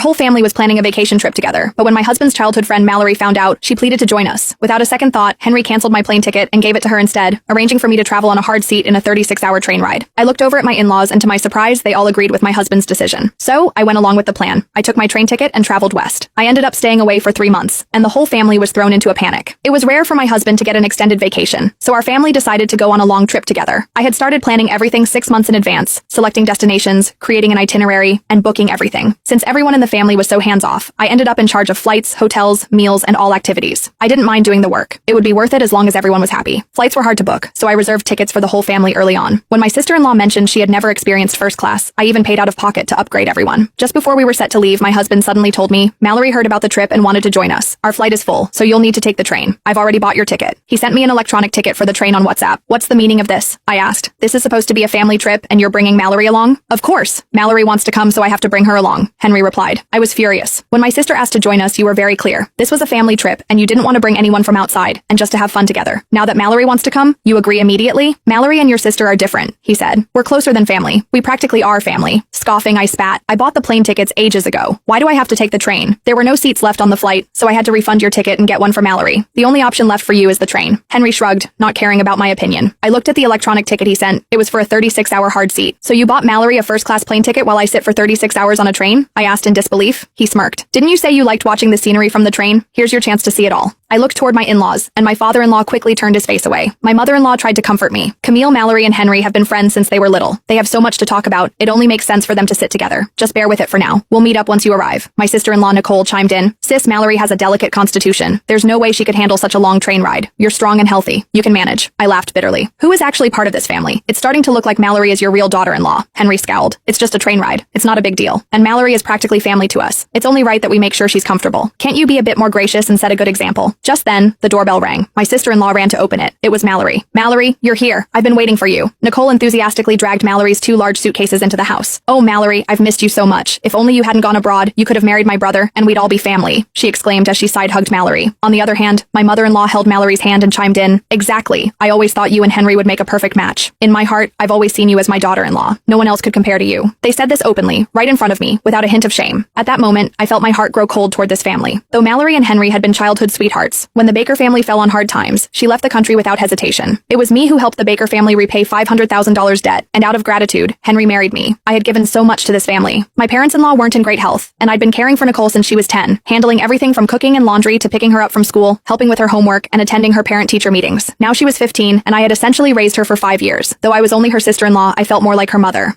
Our whole family was planning a vacation trip together, but when my husband's childhood friend Mallory found out, she pleaded to join us. Without a second thought, Henry canceled my plane ticket and gave it to her instead, arranging for me to travel on a hard seat in a 36-hour train ride. I looked over at my in-laws, and to my surprise, they all agreed with my husband's decision. So, I went along with the plan. I took my train ticket and traveled west. I ended up staying away for 3 months, and the whole family was thrown into a panic. It was rare for my husband to get an extended vacation, so our family decided to go on a long trip together. I had started planning everything 6 months in advance, selecting destinations, creating an itinerary, and booking everything. Since everyone in the family was so hands-off, I ended up in charge of flights, hotels, meals, and all activities. I didn't mind doing the work. It would be worth it as long as everyone was happy. Flights were hard to book, so I reserved tickets for the whole family early on. When my sister-in-law mentioned she had never experienced first class, I even paid out of pocket to upgrade everyone. Just before we were set to leave, my husband suddenly told me, "Mallory heard about the trip and wanted to join us. Our flight is full, so you'll need to take the train. I've already bought your ticket." He sent me an electronic ticket for the train on WhatsApp. "What's the meaning of this?" I asked. "This is supposed to be a family trip, and you're bringing Mallory along?" "Of course. Mallory wants to come, so I have to bring her along," Henry replied. I was furious. "When my sister asked to join us, you were very clear. This was a family trip, and you didn't want to bring anyone from outside, and just to have fun together. Now that Mallory wants to come, you agree immediately?" "Mallory and your sister are different," he said. "We're closer than family. We practically are family." Scoffing, I spat. "I bought the plane tickets ages ago. Why do I have to take the train? There were no seats left on the flight, so I had to refund your ticket and get one for Mallory. The only option left for you is the train." Henry shrugged, not caring about my opinion. I looked at the electronic ticket he sent. It was for a 36-hour hard seat. "So you bought Mallory a first-class plane ticket while I sit for 36 hours on a train?" I asked in disbelief. He smirked. "Didn't you say you liked watching the scenery from the train? Here's your chance to see it all." I looked toward my in-laws, and my father-in-law quickly turned his face away. My mother-in-law tried to comfort me. "Camille, Mallory, and Henry have been friends since they were little. They have so much to talk about. It only makes sense for them to sit together. Just bear with it for now. We'll meet up once you arrive." My sister-in-law Nicole chimed in. "Sis, Mallory has a delicate constitution. There's no way she could handle such a long train ride. You're strong and healthy. You can manage." I laughed bitterly. "Who is actually part of this family? It's starting to look like Mallory is your real daughter-in-law." Henry scowled. "It's just a train ride. It's not a big deal. And Mallory is practically family to us. It's only right that we make sure she's comfortable. Can't you be a bit more gracious and set a good example?" Just then, the doorbell rang. My sister-in-law ran to open it. It was Mallory. "Mallory, you're here. I've been waiting for you." Nicole enthusiastically dragged Mallory's 2 large suitcases into the house. "Oh, Mallory, I've missed you so much. If only you hadn't gone abroad, you could have married my brother, and we'd all be family," she exclaimed as she side-hugged Mallory. On the other hand, my mother-in-law held Mallory's hand and chimed in. "Exactly. I always thought you and Henry would make a perfect match. In my heart, I've always seen you as my daughter-in-law. No one else could compare to you." They said this openly, right in front of me, without a hint of shame. At that moment, I felt my heart grow cold toward this family. Though Mallory and Henry had been childhood sweethearts, when the Baker family fell on hard times, she left the country without hesitation. It was me who helped the Baker family repay $500,000 debt, and out of gratitude, Henry married me. I had given so much to this family. My parents-in-law weren't in great health, and I'd been caring for Nicole since she was 10, handling everything from cooking and laundry to picking her up from school, helping with her homework, and attending her parent-teacher meetings. Now she was 15, and I had essentially raised her for 5 years. Though I was only her sister-in-law, I felt more like her mother.